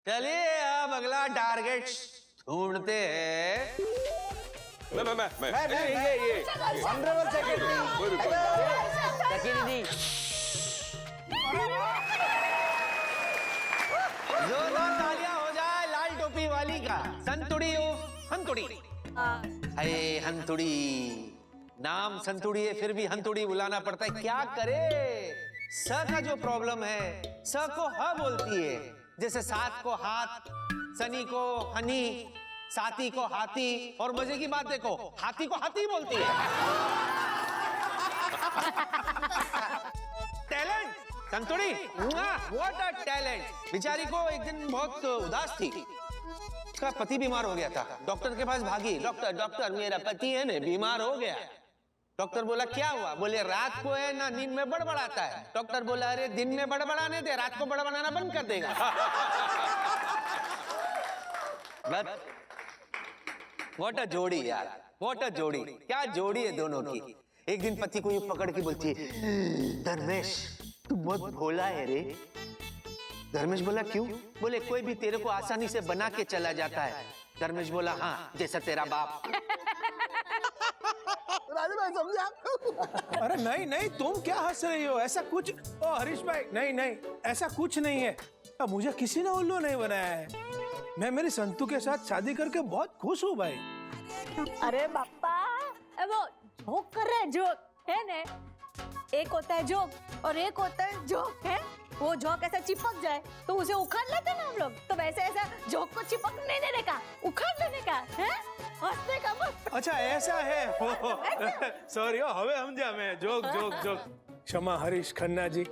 चलिए अब अगला टारगेट ढूंढते हैं। मैं ये ऑनरेबल सेक्रेटरी जोरदार तालियां हो जाए लाल टोपी वाली का। संतुड़ी हो हंतुड़ी। अरे हंतुड़ी, नाम संतुड़ी है फिर भी हंतुड़ी बुलाना पड़ता है, क्या करे। स का जो प्रॉब्लम है, स को ह बोलती है। जैसे सात को हाथ, सनी को हनी, साथी को हाथी, और मजे की बात देखो हाथी को हाथी बोलती है। टैलेंट संतुड़ी, व्हाट अ टैलेंट। बेचारी को एक दिन बहुत उदास थी, उसका पति बीमार हो गया था। डॉक्टर के पास भागी, डॉक्टर डॉक्टर मेरा पति है ना बीमार हो गया। डॉक्टर बोला क्या हुआ? बोले रात को है ना नींद में बड़बड़ाता है। डॉक्टर बोला अरे दिन में बड़बड़ाने दे, रात को बड़बड़ाना बंद कर देगा। व्हाट अ जोड़ी यार, व्हाट अ जोड़ी, क्या जोड़ी है दोनों की। एक दिन पति को यूं पकड़ के बोलती है धर्मेश तू बहुत भोला है रे। धर्मेश बोला क्यों? बोले कोई भी तेरे को आसानी से बना के चला जाता है। धर्मेश बोला हाँ जैसा तेरा बाप। राजू भाई समझा? अरे नहीं नहीं, तुम क्या हंस रही हो? ऐसा कुछ, ओ हरीश भाई नहीं नहीं, ऐसा कुछ नहीं है। अब मुझे किसी ने उल्लू नहीं बनाया है। मैं मेरी संतू के साथ शादी करके बहुत खुश हूँ भाई। अरे बापा, वो जोक कर रहे हैं, जोक है ना। एक होता है जोक और एक होता है जोक है। वो जोक ऐसा चिपक जाए तो उसे उखाड़ लेते ना हम लोग, तो वैसे ऐसा जोक को चिपक नहीं देने का, उखाड़ लेने का है, हंसने का मत। अच्छा ऐसा है, सॉरी हवे समझा मैं। Joke joke joke. क्षमा हरीश खन्ना जी,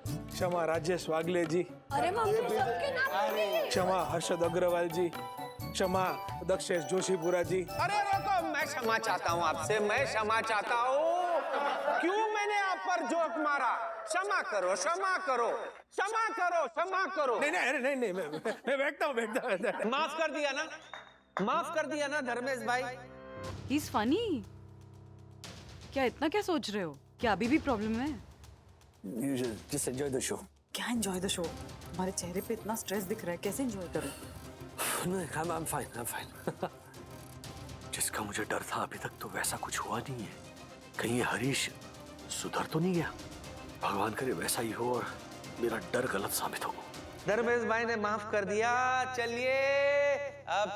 क्षमा राजेश वागले जी, अरे मम्मी सबके नाम बोली। क्षमा हर्षद अग्रवाल जी, क्षमा दक्षेश जोशीपुरा जी। अरे रुको, मैं क्षमा चाहता हूँ आपसे, मैं क्षमा चाहता हूँ। क्यों मैंने आप पर जोक मारा? क्षमा करो क्षमा करो क्षमा करो क्षमा करो। नहीं नहीं नहीं नहीं, मैं बैठता हूँ। माफ कर दिया ना, माफ कर दिया ना धर्मेश भाई। He's funny। क्या इतना क्या सोच रहे हो? क्या अभी भी प्रॉब्लम है? Just enjoy the show. क्या एंजॉय द शो? तुम्हारे चेहरे पे इतना स्ट्रेस दिख रहा है, कैसे एंजॉय करूं? No, I'm fine. जिसका मुझे डर था अभी तक तो वैसा कुछ हुआ नहीं है। कहीं ये हरीश सुधर तो नहीं गया? भगवान करे वैसा ही हो और मेरा डर गलत साबित हो। धर्मेश भाई ने माफ कर दिया। चलिए अब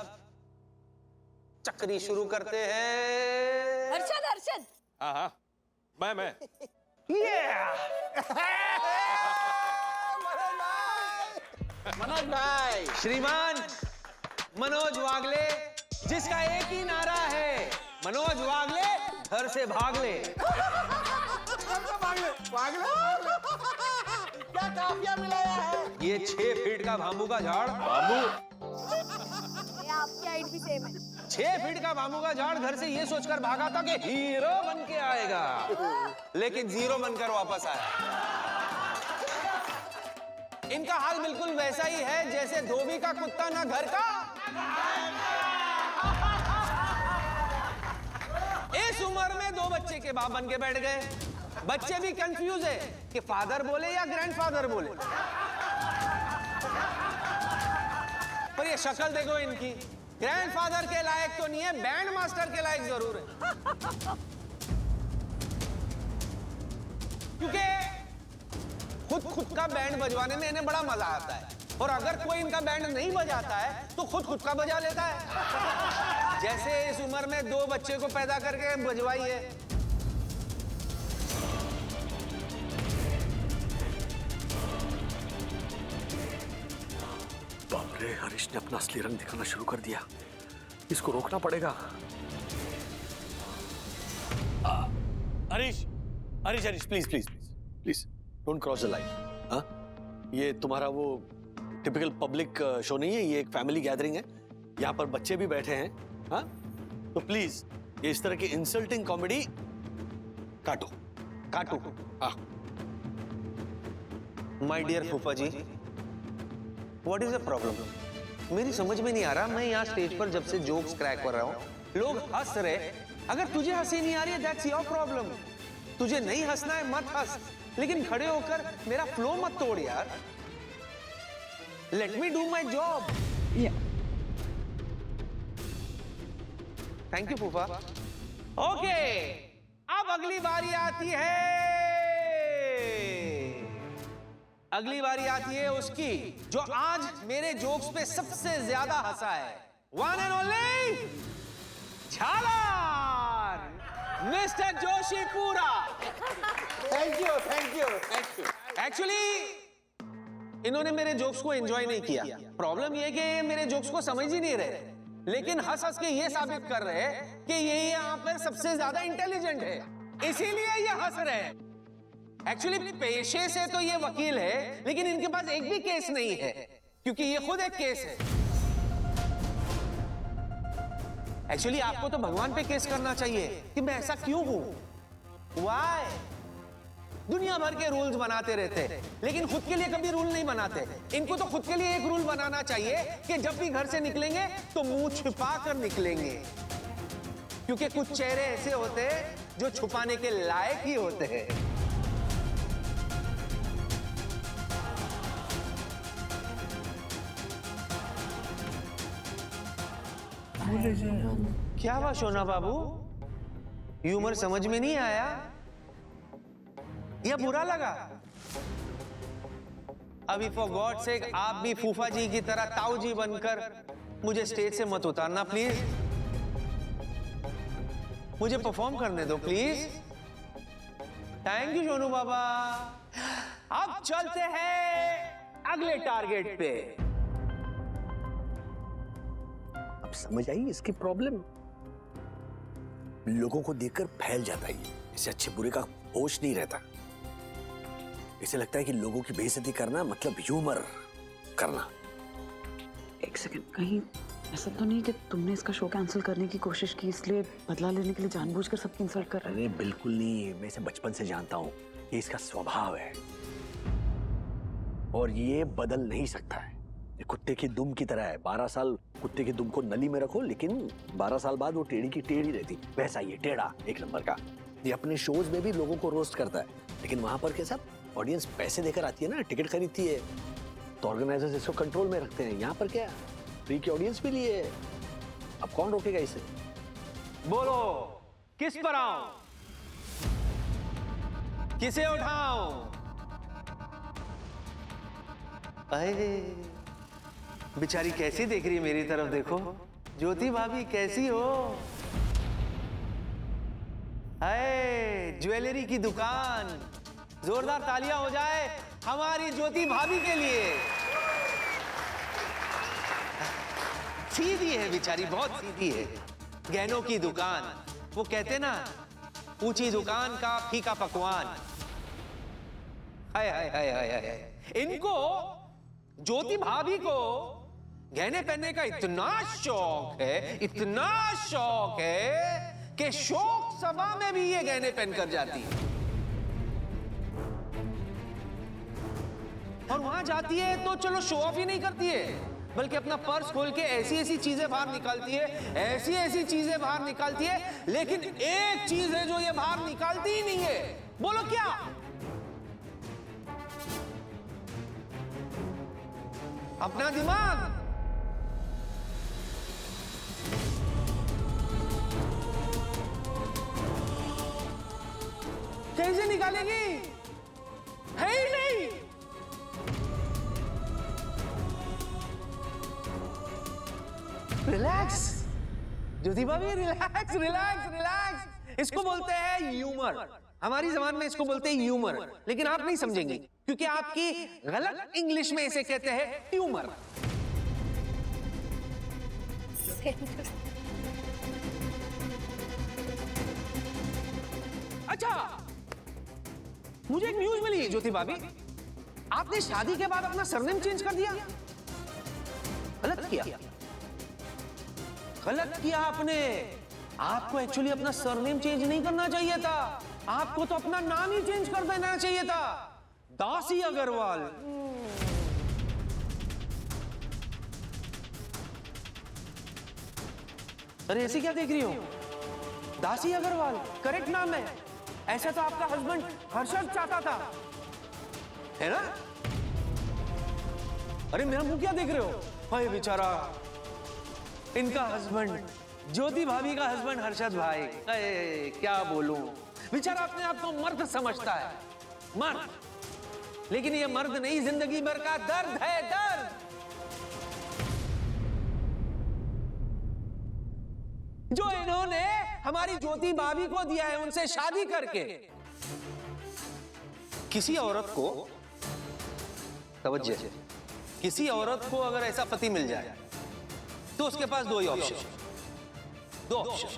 चक्री शुरू करते हैं। हर्षद हर्षद, हाँ मैं मनोज भाई, श्रीमान मनोज वागले, जिसका एक ही नारा है मनोज वागले घर से भाग ले। क्या काफिया मिलाया है? ये 6 फीट का बाम्बू का झाड़, आपकी हाइट भी सेम है। 6 फीट का बाम्बू का झाड़ घर से ये सोचकर भागा था कि हीरो बन के आएगा, लेकिन जीरो बनकर वापस आया। इनका हाल बिल्कुल वैसा ही है जैसे धोबी का कुत्ता ना घर का। इस उम्र में 2 बच्चे के बाप बन के बैठ गए। बच्चे भी कंफ्यूज है कि फादर बोले या ग्रैंडफादर बोले। पर ये शक्ल देखो इनकी, ग्रैंडफादर के लायक तो नहीं है, बैंड मास्टर के लायक जरूर है। क्योंकि खुद का बैंड बजवाने में इन्हें बड़ा मजा आता है, और अगर कोई इनका बैंड नहीं बजाता है तो खुद का बजा लेता है। जैसे इस उम्र में 2 बच्चे को पैदा करके बजवाई है। बाप रे, हरीश ने अपना असली रंग दिखाना शुरू कर दिया। इसको रोकना पड़ेगा। Harish Harish Harish please don't cross the line. हाँ, ये तुम्हारा वो टिपिकल पब्लिक शो नहीं है, ये एक फैमिली गैदरिंग है। यहाँ पर बच्चे भी बैठे हैं। हाँ, तो प्लीज ये इस तरह की इंसल्टिंग कॉमेडी काटो। हाँ। माय डियर फूफा जी, व्हाट इज द प्रॉब्लम? मेरी समझ में नहीं आ रहा। मैं यहाँ स्टेज पर जब से जोक्स क्रैक कर रहा हूँ, लोग हंस रहे। अगर तुझे हंसी नहीं आ रही है, दैट्स योर प्रॉब्लम। तुझे नहीं हंसना है मत हंस, लेकिन खड़े होकर मेरा फ्लो मत तोड़ यार। Let me do my job. Thank you फूफा। ओके, अब अगली बारी आती है, अगली बारी आती है उसकी जो आज मेरे जोक्स पे सबसे ज्यादा हंसा है। वन एंड ओनली झालार, मिस्टर जोशी पूरा। Thank you thank you thank you. Actually इन्होंने मेरे जोक्स को एंजॉय नहीं किया। प्रॉब्लम ये कि ये मेरे जोक्स को समझ ही नहीं रहे, लेकिन हंस हंस के ये साबित कर रहे हैं कि ये यहाँ पर सबसे ज्यादा इंटेलिजेंट है, इसीलिए ये हंस रहे हैं। एक्चुअली पेशे से तो ये वकील है, लेकिन इनके पास एक भी केस नहीं है, क्योंकि ये खुद एक केस है। एक्चुअली आपको तो भगवान पे केस करना चाहिए कि मैं ऐसा क्यों हूं, व्हाई। दुनिया भर के रूल्स बनाते रहते हैं, लेकिन खुद के लिए कभी रूल नहीं बनाते। इनको तो खुद के लिए एक रूल बनाना चाहिए कि जब भी घर से निकलेंगे तो मुंह छिपा कर निकलेंगे, क्योंकि कुछ चेहरे ऐसे होते हैं जो छुपाने के लायक ही होते हैं। क्या हुआ सोना बाबू, ह्यूमर समझ में नहीं आया या बुरा लगा? अभी फॉर गॉड सेक आप भी फूफा जी की तरह ताऊ जी बनकर मुझे स्टेज से मत उतारना प्लीज। मुझे परफॉर्म करने दो प्लीज। थैंक यू सोनू बाबा। अब चलते हैं अगले टारगेट पे। अब समझ आई इसकी प्रॉब्लम, लोगों को देखकर फैल जाता है, इसे अच्छे बुरे का होश नहीं रहता। इसे लगता है कि लोगों की बेइज्जती करना मतलब ह्यूमर करना। एक सेकंड, कहीं ऐसा तो नहीं कि तुमने इसका शो कैंसिल करने की कोशिश की, इसलिए बदला लेने के लिए जानबूझकर सबकी इंसल्ट कर रहे हो? अरे बिल्कुल नहीं, मैं इसे बचपन से जानता हूँ, ये इसका स्वभाव है और ये बदल नहीं सकता है। ये कुत्ते की दुम की तरह है। 12 साल कुत्ते की दुम को नली में रखो, लेकिन 12 साल बाद वो टेढ़ी की टेढ़ी रहती। वैसा ये टेढ़ा एक नंबर का। ये अपने शोज में भी लोगों को रोस्ट करता है, लेकिन वहां पर कैसा ऑडियंस पैसे देकर आती है ना, टिकट खरीदती है, तो ऑर्गेनाइजर्स इसको कंट्रोल में रखते हैं। यहाँ पर क्या फ्री की ऑडियंस भी लिए है, अब कौन रोकेगा इसे? बोलो किस पर आऊं, किसे उठाऊं? अरे बेचारी कैसी देख रही है मेरी तरफ, देखो ज्योति भाभी कैसी हो। हाय ज्वेलरी की दुकान, जोरदार तालियां हो जाए हमारी ज्योति भाभी के लिए। सीधी है बेचारी, बहुत सीधी है। गहनों की दुकान, वो कहते ना ऊंची दुकान का फीका पकवान। हाय हाय हाय हाय हाय। इनको ज्योति भाभी को गहने पहनने का इतना शौक है, इतना शौक है कि शोक सभा में भी ये गहने पहनकर जाती है। और वहां जाती है तो चलो शो ऑफ ही नहीं करती है, बल्कि अपना पर्स खोल के ऐसी ऐसी चीजें बाहर निकालती है, ऐसी ऐसी चीजें बाहर निकालती है, लेकिन एक चीज है जो ये बाहर निकालती ही नहीं है। बोलो क्या? अपना दिमाग। कैसे निकालेगी? है ही नहीं। रिलैक्स ज्योति भाभी, रिलैक्स रिलैक्स रिलैक्स। इसको बोलते हैं ह्यूमर, हमारी जबान में इसको बोलते हैं ह्यूमर, लेकिन आप नहीं समझेंगे क्योंकि आपकी गलत इंग्लिश में इसे कहते हैं ट्यूमर। अच्छा, मुझे एक न्यूज मिली ज्योति भाभी, आपने शादी के बाद अपना सरनेम चेंज कर दिया। गलत किया, गलत किया आपने। आपको एक्चुअली अपना सरनेम चेंज नहीं करना चाहिए था, आपको तो अपना नाम ही चेंज कर देना चाहिए था, दासी अग्रवाल। अरे ऐसे क्या देख रही हो? दासी अग्रवाल करेक्ट नाम है, ऐसा तो आपका हस्बैंड हर्षद चाहता था, है ना? अरे मेरा मुंह क्या देख रहे हो? हाय बेचारा, इनका हस्बैंड, ज्योति भाभी का हस्बैंड हर्षद भाई, अरे क्या बोलूं, बेचारा अपने आप को मर्द समझता है, मर्द। लेकिन ये मर्द नहीं, जिंदगी भर का दर्द है, दर्द। जो इन्होंने हमारी ज्योति भाभी को दिया है उनसे शादी करके। किसी औरत को, तवज्जो, किसी औरत को अगर ऐसा पति मिल जाए तो उसके पास दो ही ऑप्शन, दो ऑप्शन,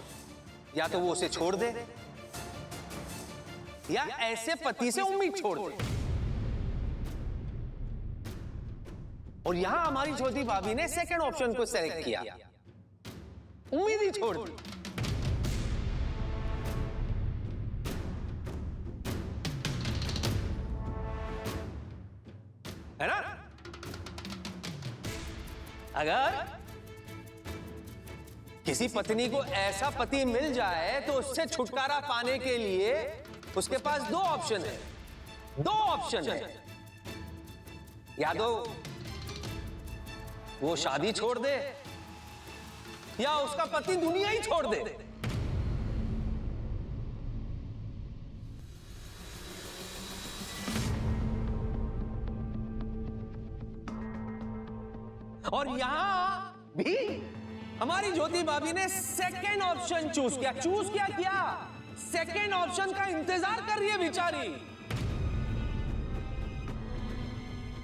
या तो वो उसे छोड़ दे या ऐसे पति से उम्मीद छोड़ दे। और यहां हमारी ज्योति भाभी ने सेकंड ऑप्शन को सेलेक्ट किया, उम्मीद ही छोड़ दी। है ना? अगर किसी पत्नी को ऐसा पति मिल जाए तो उससे छुटकारा पाने के लिए उसके पास दो ऑप्शन है, दो ऑप्शन है। या तो वो शादी छोड़ दे या उसका पति दुनिया ही छोड़ दे। और यहां भी हमारी ज्योति भाभी ने सेकेंड ऑप्शन चूज किया। चूज क्या सेकेंड ऑप्शन का इंतजार कर रही है बेचारी,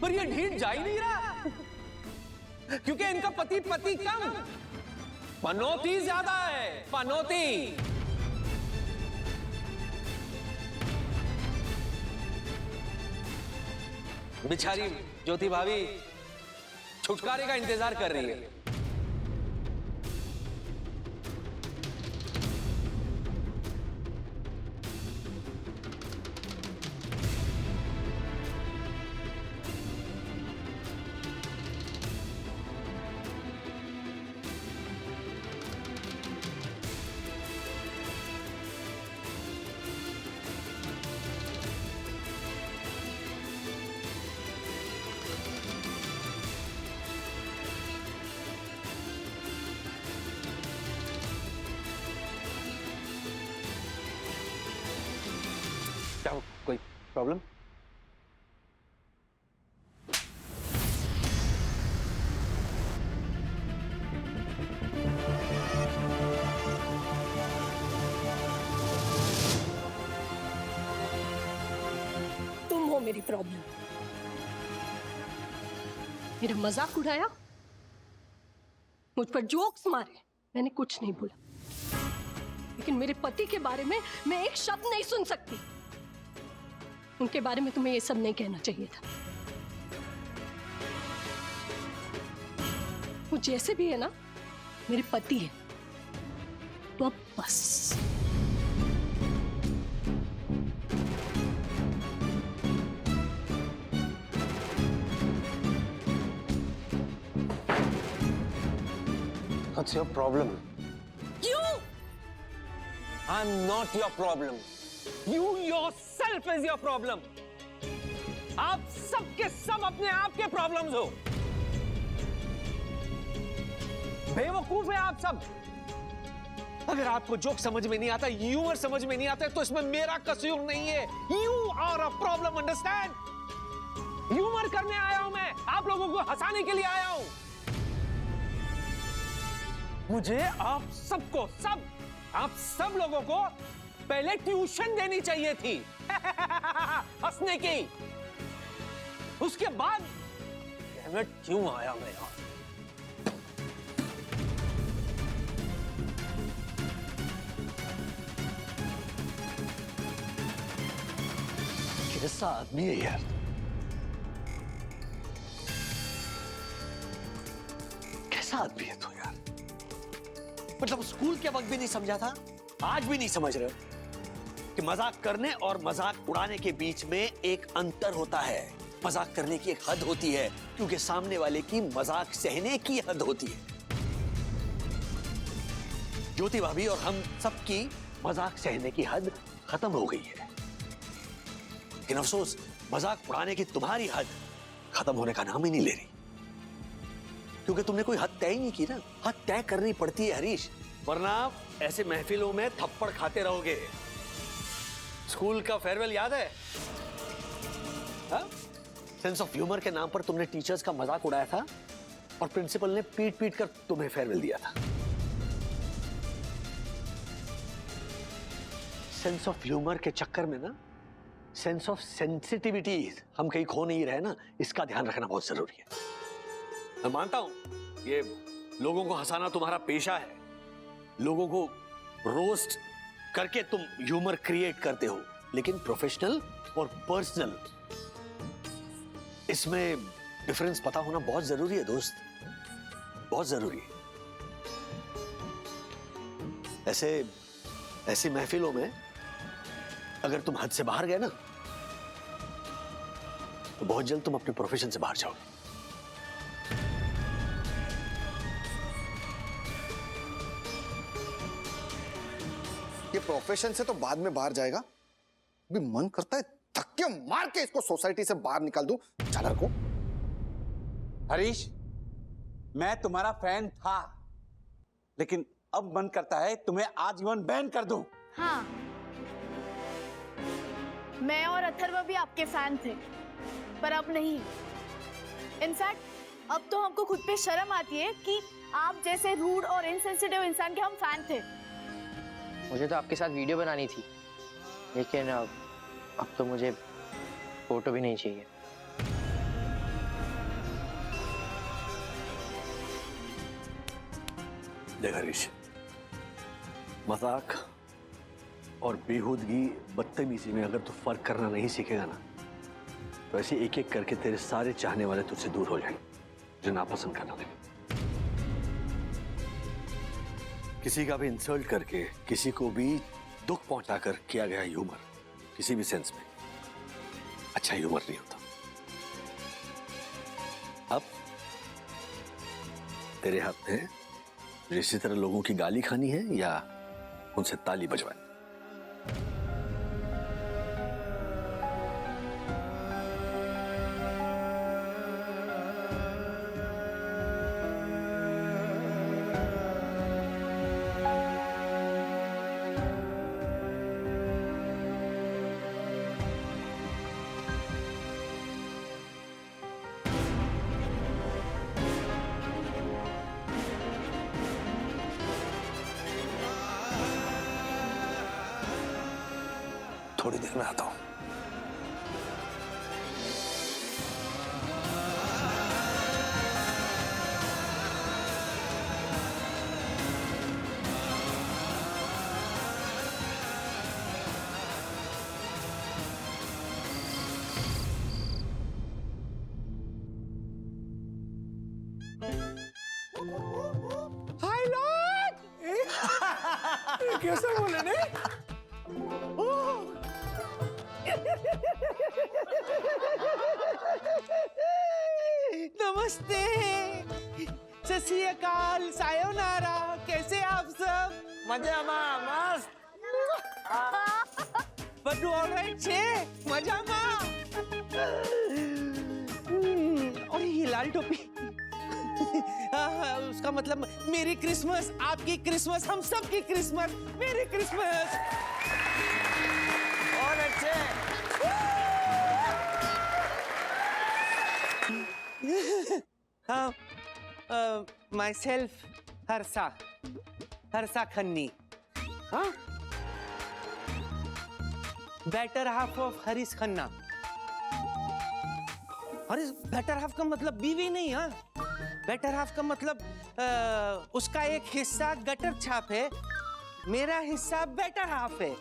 पर ये ढीठ जा ही नहीं रहा क्योंकि इनका पति कम, पनौती ज्यादा है, पनौती। बेचारी ज्योति भाभी छुटकारे का इंतजार कर रही है। क्या हो, कोई प्रॉब्लम? तुम हो मेरी प्रॉब्लम। मेरा मजाक उड़ाया, मुझ पर जोक्स मारे, मैंने कुछ नहीं बोला, लेकिन मेरे पति के बारे में मैं एक शब्द नहीं सुन सकती। उनके बारे में तुम्हें ये सब नहीं कहना चाहिए था। वो जैसे भी है ना, मेरे पति है, तो अब बस। What's your problem? You! I'm not your problem. You yourself is your problem. आप सब के सब अपने आप के प्रॉब्लम्स हो। बेवकूफ है आप सब। अगर आपको जोक समझ में नहीं आता, ह्यूमर समझ में नहीं आता, तो इसमें मेरा कसूर नहीं है। You are a problem, understand? Humour करने आया हूं मैं, आप लोगों को हंसाने के लिए आया हूं। मुझे आप सबको, आप सब लोगों को पहले ट्यूशन देनी चाहिए थी हंसने की। उसके बाद मैं क्यों आया मैं यार? कैसा आदमी है यार? कैसा आदमी है तू यार? मतलब स्कूल के वक्त भी नहीं समझा था, आज भी नहीं समझ रहे हो कि मजाक करने और मजाक उड़ाने के बीच में एक अंतर होता है। मजाक करने की एक हद होती है, क्योंकि सामने वाले की मजाक सहने की हद होती है। ज्योति भाभी और हम सबकी मजाक सहने की हद खत्म हो गई है, लेकिन अफसोस मजाक उड़ाने की तुम्हारी हद खत्म होने का नाम ही नहीं ले रही। क्योंकि तुमने कोई हद तय ही नहीं की ना। हद तय करनी पड़ती है हरीश, वरना ऐसे महफिलों में थप्पड़ खाते रहोगे। स्कूल का फेयरवेल याद है? सेंस ऑफ ह्यूमर के नाम पर तुमने टीचर्स का मजाक उड़ाया था और प्रिंसिपल ने पीट पीट कर तुम्हें फेयरवेल दिया था। सेंस ऑफ ह्यूमर के चक्कर में ना सेंस ऑफ सेंसिटिविटी हम कहीं खो नहीं रहे ना, इसका ध्यान रखना बहुत जरूरी है। मैं मानता हूं ये लोगों को हंसाना तुम्हारा पेशा है, लोगों को रोस्ट करके तुम ह्यूमर क्रिएट करते हो, लेकिन प्रोफेशनल और पर्सनल इसमें डिफरेंस पता होना बहुत जरूरी है दोस्त, बहुत जरूरी है। ऐसी महफिलों में अगर तुम हद से बाहर गए ना तो बहुत जल्द तुम अपने प्रोफेशन से बाहर जाओगे। ये प्रोफेशन से तो बाद में बाहर जाएगा, अभी मन करता है धक्के मार के इसको सोसाइटी से बाहर निकाल दूं झालर को। हरीश, मैं तुम्हारा फैन था, लेकिन अब मन करता है तुम्हें आजीवन बैन कर दूं। हाँ, मैं और अथर्व भी आपके फैन थे, पर अब नहीं। इनफैक्ट अब तो हमको खुद पे शर्म आती है कि आप जैसे रूड और इनसेंसिटिव इंसान के हम फैन थे। मुझे तो आपके साथ वीडियो बनानी थी, लेकिन अब तो मुझे फोटो भी नहीं चाहिए। देख हरीश, मजाक और बेहूदगी बदतमीजी में अगर तू फर्क करना नहीं सीखेगा ना तो ऐसे एक एक करके तेरे सारे चाहने वाले तुझसे दूर हो जाएंगे, जो नापसंद करना लगे। किसी का भी इंसल्ट करके, किसी को भी दुख पहुंचाकर किया गया ह्यूमर किसी भी सेंस में अच्छा ह्यूमर नहीं होता। अब तेरे हाथ में इसी तरह लोगों की गाली खानी है या उनसे ताली बजवानी। थोड़ी देर में आता हूं। हाय लॉर्ड! कैसे बोले ने? नमस्ते, सत श्री अकाल, सायोनारा, कैसे आप सब? मजा मस्त। બધું ઓલરાઈટ છે? મજામાં? और ये लाल टोपी उसका मतलब मेरी क्रिसमस, आपकी क्रिसमस, हम सब की क्रिसमस, मेरी क्रिसमस। और अच्छे। माई सेल्फ हर्षा खन्नी, हाँ, better half of Harish Khanna. Harish better half का मतलब बीवी नहीं, हाँ, बेटर हाफ का मतलब उसका एक हिस्सा गटर छाप है, मेरा हिस्सा बेटर हाफ है।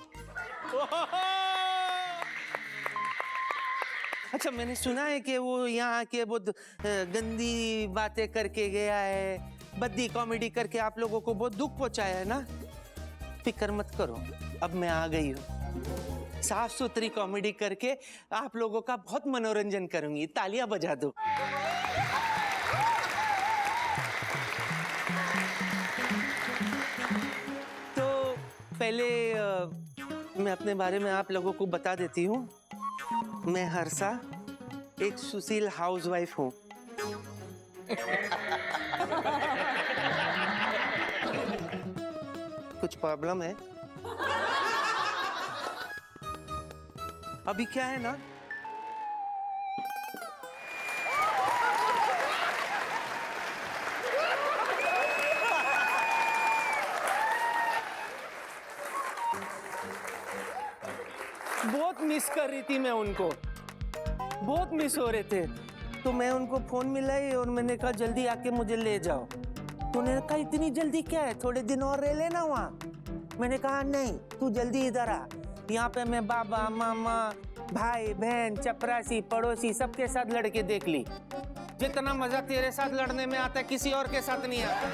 अच्छा, मैंने सुना है कि वो यहाँ के बहुत गंदी बातें करके गया है, बद्दी कॉमेडी करके आप लोगों को बहुत दुख पहुंचाया है ना। फिक्र मत करो, अब मैं आ गई हूँ, साफ सुथरी कॉमेडी करके आप लोगों का बहुत मनोरंजन करूंगी। तालियां बजा दो। तो पहले मैं अपने बारे में आप लोगों को बता देती हूँ। मैं हर्षा एक सुशील हाउसवाइफ हूँ। कुछ प्रॉब्लम है? अभी क्या है ना, बहुत मिस कर रही थी मैं उनको, बहुत मिस हो रहे थे। तो मैं उनको फोन मिलाई और मैंने कहा जल्दी आके मुझे ले जाओ। तो उन्होंने कहा इतनी जल्दी क्या है, थोड़े दिन और रह लेना वहाँ। मैंने कहा नहीं, तू जल्दी इधर आ, यहाँ पे मैं बाबा मामा भाई बहन चपरासी पड़ोसी सबके साथ लड़के देख ली। जितना मजा तेरे साथ लड़ने में आता है किसी और के साथ नहीं आता।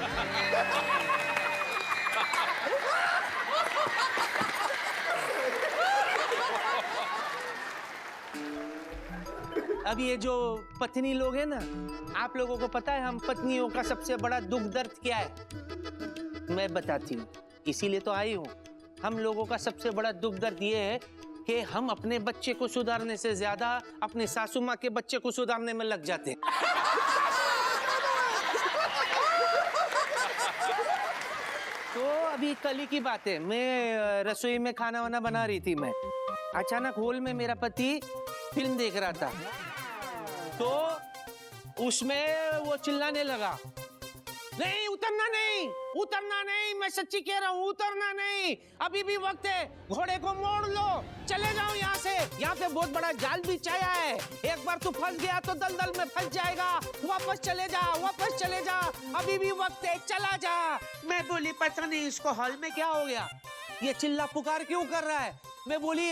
अब ये जो पत्नी लोग हैं ना, आप लोगों को पता है हम पत्नियों का सबसे बड़ा दुख दर्द क्या है? मैं बताती हूँ, इसीलिए तो आई हूँ। हम लोगों का सबसे बड़ा दुख दर्द ये है कि हम अपने बच्चे को सुधारने से ज्यादा अपने सासू माँ के बच्चे को सुधारने में लग जाते हैं। तो अभी कल ही की बात है, मैं रसोई में खाना वाना बना रही थी। मैं अचानक हॉल में मेरा पति फिल्म देख रहा था, तो उसमें वो चिल्लाने लगा, नहीं उतरना नहीं, उतरना नहीं, मैं सच्ची कह रहा हूँ, उतरना नहीं, अभी भी वक्त है, घोड़े को मोड़ लो, चले जाओ यहाँ से, यहाँ पे बहुत बड़ा जाल बिछाया है, एक बार तू फंस गया तो दलदल में फंस जाएगा, वापस चले जा, वापस चले जा, अभी भी वक्त है, चला जा। मैं बोली पता नहीं इसको हॉल में क्या हो गया, ये चिल्ला पुकार क्यों कर रहा है? मैं बोली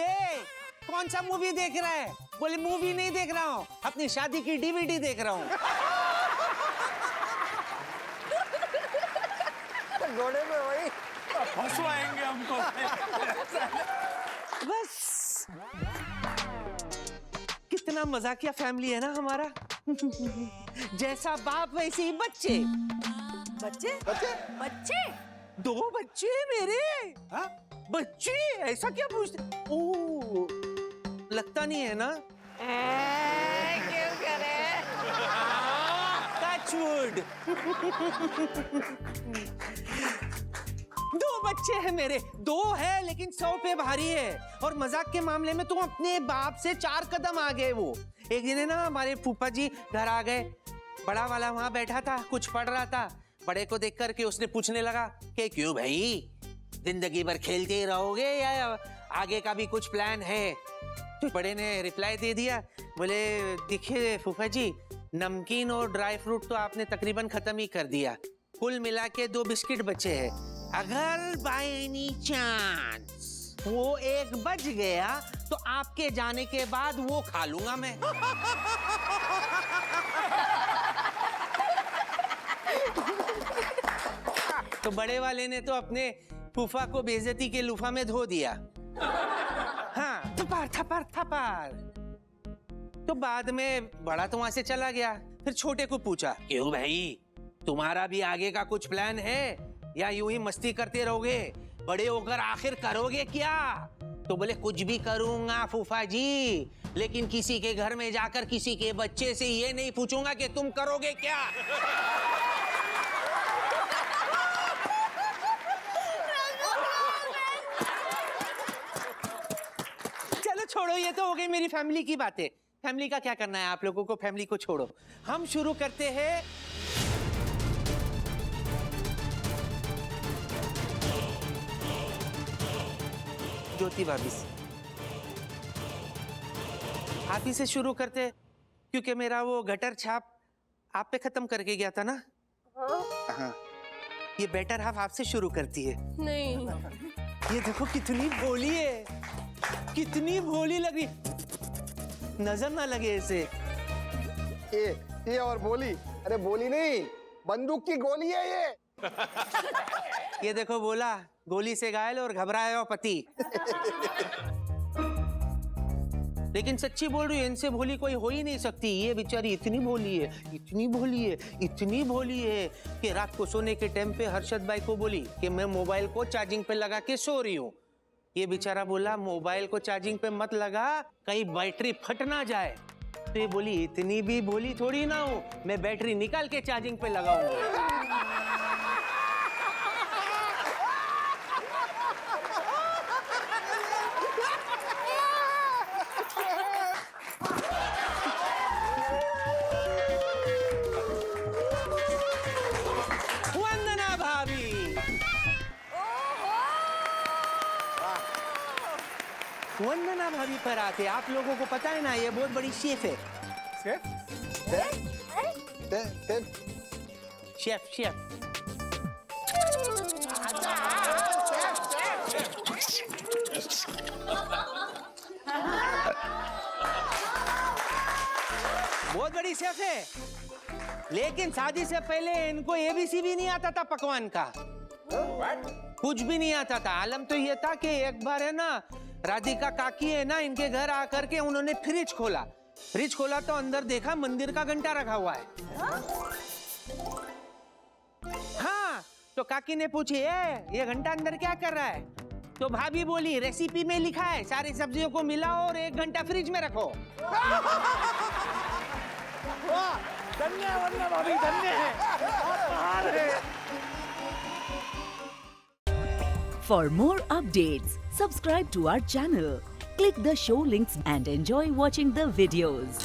कौन सा मूवी देख रहा है? बोले मूवी नहीं देख रहा हूँ, अपनी शादी की डीवीडी देख रहा हूँ। घोड़े में वही फंसवाएंगे हमको। बस कितना मजाकिया फैमिली है ना हमारा। जैसा बाप वैसे ही बच्चे। बच्चे बच्चे बच्चे 2 बच्चे मेरे। हाँ? बच्चे ऐसा क्या पूछते? ओह लगता नहीं है ना? क्यों करे? Touch wood. 2 बच्चे हैं मेरे, 2 है लेकिन 100 पे भारी है। और मजाक के मामले में तो अपने बाप से 4 कदम आ गए वो। एक दिन है ना हमारे फूफा जी घर आ गए, बड़ा वाला वहां बैठा था, कुछ पढ़ रहा था। बड़े को देख करके उसने पूछने लगा कि क्यों भाई, जिंदगी भर खेलते ही रहोगे या आगे का भी कुछ प्लान है? तो बड़े ने रिप्लाई दे दिया, बोले देखिए फूफा जी, नमकीन और ड्राई फ्रूट तो आपने तकरीबन खत्म ही कर दिया, कुल मिला के 2 बिस्किट बचे हैं। अगर बाय एनी चांस वो एक बच गया तो आपके जाने के बाद वो खा लूंगा मैं। तो बड़े वाले ने तो अपने फूफा को बेइज्जती के लूफा में धो दिया। हाँ, थपार थपार थपार। तो बाद में बड़ा तो वहां से चला गया। फिर छोटे को पूछा, क्यों भाई, तुम्हारा भी आगे का कुछ प्लान है या यूं ही मस्ती करते रहोगे? बड़े होकर आखिर करोगे क्या? तो बोले कुछ भी करूंगा फूफा जी, लेकिन किसी के घर में जाकर किसी के बच्चे से ये नहीं पूछूंगा कि तुम करोगे क्या। चलो छोड़ो, ये तो हो गई मेरी फैमिली की बातें। फैमिली का क्या करना है आप लोगों को, फैमिली को छोड़ो। हम शुरू करते हैं ज्योति भाभी से। आप ही से शुरू करते, क्योंकि मेरा वो गटर छाप आप पे खत्म करके गया था ना। हाँ। ये बेटर हाफ आपसे शुरू करती है। नहीं, ये देखो कितनी भोली है, कितनी भोली लग रही, नजर ना लगे इसे। ये और बोली, अरे बोली नहीं, बंदूक की गोली है ये। ये देखो बोला, गोली से घायल और घबराया हुआ पति। लेकिन सच्ची बोल रही हूँ, इनसे भोली कोई हो ही नहीं सकती। ये बेचारी इतनी भोली है, इतनी भोली है, इतनी भोली है कि रात को सोने के टाइम पे हर्षद भाई को बोली कि मैं मोबाइल को चार्जिंग पे लगा के सो रही हूँ। ये बेचारा बोला मोबाइल को चार्जिंग पे मत लगा, कहीं बैटरी फट ना जाए। तो ये बोली इतनी भी भोली थोड़ी ना हूँ, मैं बैटरी निकाल के चार्जिंग पे लगाऊंगी। वंदना भाभी, वंदना भाभी पर आते आप लोगों को पता है ना, ये बहुत बड़ी शेफ है। शेफ शेफ बहुत बड़ी शेफ है, लेकिन शादी से पहले इनको एबीसी भी नहीं आता था पकवान का। कुछ भी नहीं आता था। आलम तो ये था कि एक बार है ना, राधिका काकी है ना, इनके घर आकर के उन्होंने फ्रिज खोला तो अंदर देखा मंदिर का घंटा रखा हुआ है। हाँ, तो काकी ने पूछी ये घंटा अंदर क्या कर रहा है? तो भाभी बोली रेसिपी में लिखा है सारी सब्जियों को मिलाओ और 1 घंटा फ्रिज में रखो। धन्य है वंदना भाभी, धन्य है, बहुत महान है। For more updates, subscribe to our channel, click the show links and enjoy watching the videos.